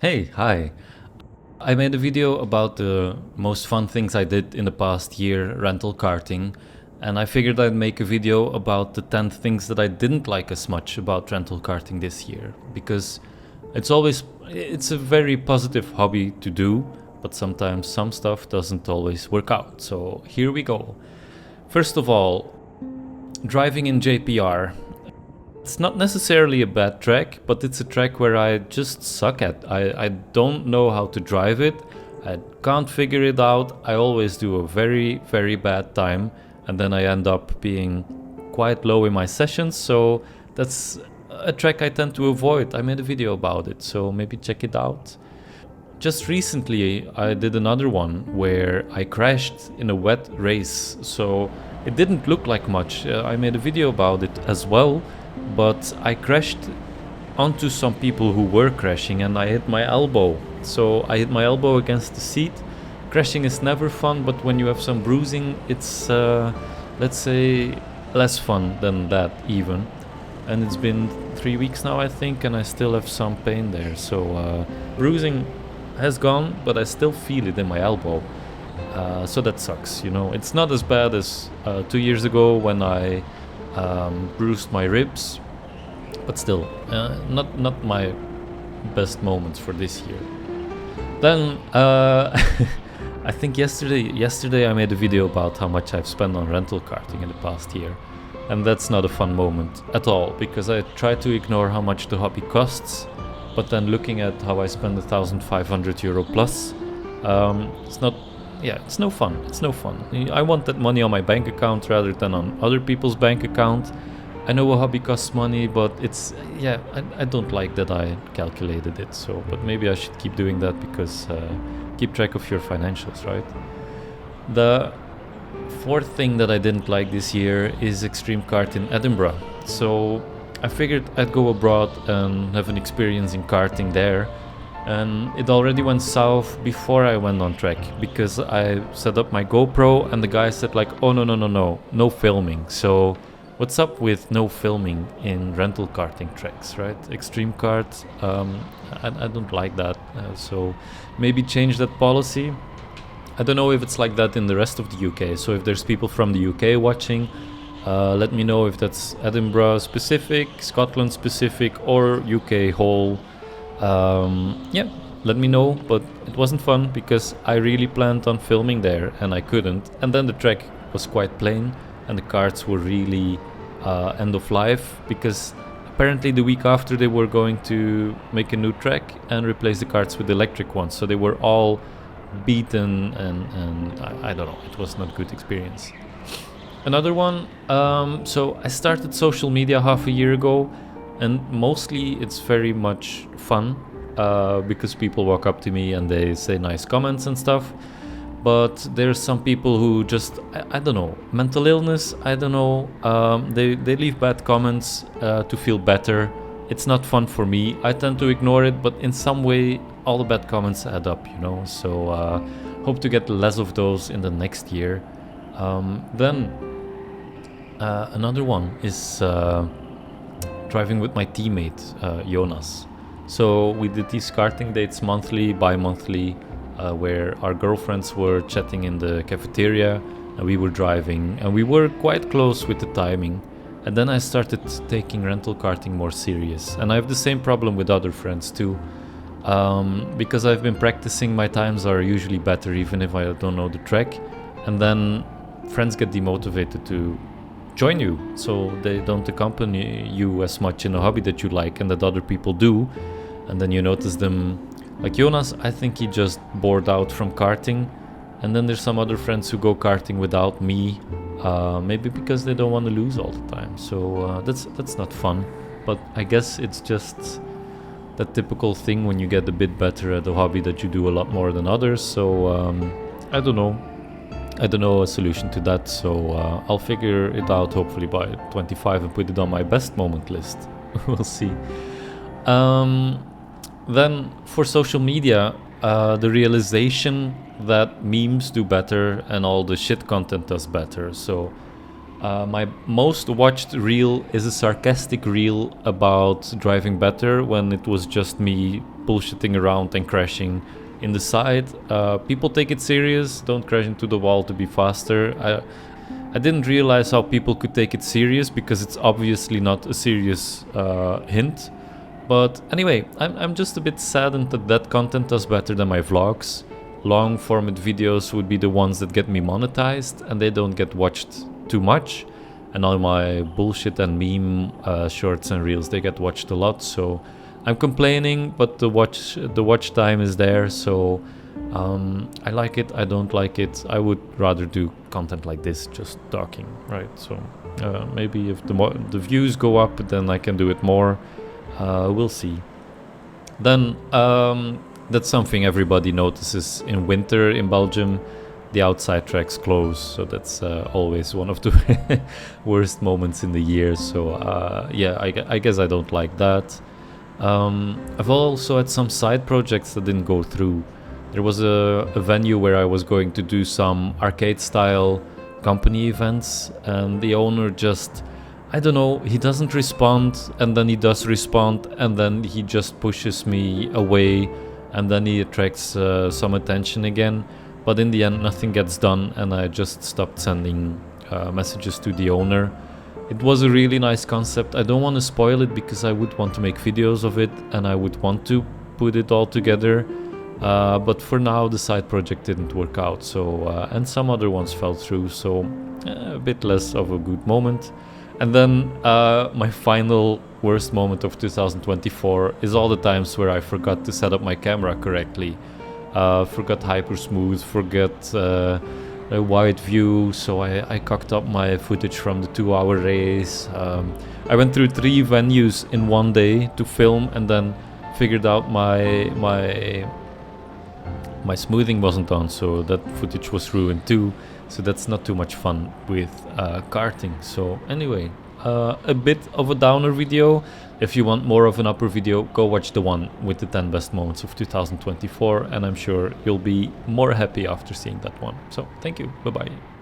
Hey, hi. I made a video about the most fun things I did in the past year rental karting, and I figured I'd make a video about the 10 things that I didn't like as much about rental karting this year, because it's a very positive hobby to do, but sometimes some stuff doesn't always work out. So here we go. First of all, driving in JPR. It's not necessarily a bad track, but it's a track where I just suck at. I don't know how to drive it. I can't figure it out. I always do a very, very bad time, and then I end up being quite low in my sessions. So that's a track I tend to avoid. I made a video about it, so maybe check it out. Just recently, I did another one where I crashed in a wet race, so it didn't look like much. I made a video about it as well, but I crashed onto some people who were crashing and I hit my elbow. So I hit my elbow against the seat. Crashing is never fun, but when you have some bruising, it's, let's say, less fun than that even. And it's been 3 weeks now, I think, and I still have some pain there. So bruising has gone, but I still feel it in my elbow. So that sucks, you know. It's not as bad as 2 years ago when I bruised my ribs, but still, not my best moments for this year. Then I think yesterday I made a video about how much I've spent on rental karting in the past year, and that's not a fun moment at all because I try to ignore how much the hobby costs, but then looking at how I spend €1,500 plus, it's not. Yeah, it's no fun. It's no fun. I want that money on my bank account rather than on other people's bank account. I know a hobby costs money, but I don't like that I calculated it. So, but maybe I should keep doing that because keep track of your financials, right? The fourth thing that I didn't like this year is Extreme Kart in Edinburgh. So I figured I'd go abroad and have an experience in karting there. And it already went south before I went on track because I set up my GoPro and the guy said like, oh no filming. So what's up with no filming in rental karting tracks, right? Extreme kart, I don't like that. So maybe change that policy. I don't know if it's like that in the rest of the UK. So if there's people from the UK watching, let me know if that's Edinburgh specific, Scotland specific, or UK whole. Let me know, but it wasn't fun because I really planned on filming there and I couldn't. And then the track was quite plain and the karts were really end of life because apparently the week after they were going to make a new track and replace the karts with electric ones. So they were all beaten and I don't know, it was not a good experience. Another one, so I started social media half a year ago. And mostly it's very much fun because people walk up to me and they say nice comments and stuff. But there's some people who just, I don't know, mental illness, I don't know. They leave bad comments to feel better. It's not fun for me. I tend to ignore it, but in some way all the bad comments add up, you know. So hope to get less of those in the next year. Then another one is driving with my teammate Jonas. So we did these karting dates monthly, bi-monthly, where our girlfriends were chatting in the cafeteria and we were driving and we were quite close with the timing. And then I started taking rental karting more serious, and I have the same problem with other friends too, because I've been practicing. My times are usually better even if I don't know the track, and then friends get demotivated to join you, so they don't accompany you as much in a hobby that you like and that other people do. And then you notice them, like Jonas, I think he just bored out from karting. And then there's some other friends who go karting without me, maybe because they don't want to lose all the time. So that's not fun, but I guess it's just that typical thing when you get a bit better at a hobby that you do a lot more than others. So I don't know a solution to that, so I'll figure it out hopefully by 25 and put it on my best moment list. We'll see. Then for social media, the realization that memes do better and all the shit content does better. So My most watched reel is a sarcastic reel about driving better when it was just me bullshitting around and crashing in the side. People take it serious, don't crash into the wall to be faster. I didn't realize how people could take it serious because it's obviously not a serious hint. But anyway, I'm just a bit saddened that that content does better than my vlogs. Long format videos would be the ones that get me monetized, and they don't get watched too much. And all my bullshit and meme shorts and reels, they get watched a lot. So I'm complaining, but the watch time is there. So I like it, I don't like it. I would rather do content like this, just talking, right? So maybe if the views go up, then I can do it more. We'll see. Then that's something everybody notices in winter in Belgium. The outside tracks close, so that's always one of the worst moments in the year. So yeah, I guess I don't like that. I've also had some side projects that didn't go through. There was a venue where I was going to do some arcade style company events, and the owner just, I don't know, he doesn't respond, and then he does respond, and then he just pushes me away, and then he attracts some attention again. But in the end, nothing gets done, and I just stopped sending messages to the owner. It was a really nice concept. I don't want to spoil it because I would want to make videos of it, and I would want to put it all together. But for now, the side project didn't work out. So and some other ones fell through, so a bit less of a good moment. And then my final worst moment of 2024 is all the times where I forgot to set up my camera correctly. Forgot hyper smooth, forgot a wide view, so I cocked up my footage from the 2-hour race. I went through 3 venues in one day to film, and then figured out my smoothing wasn't on, so that footage was ruined too. So that's not too much fun with karting. So anyway, a bit of a downer video. If you want more of an upper video, go watch the one with the 10 best moments of 2024, and I'm sure you'll be more happy after seeing that one. So thank you, bye bye.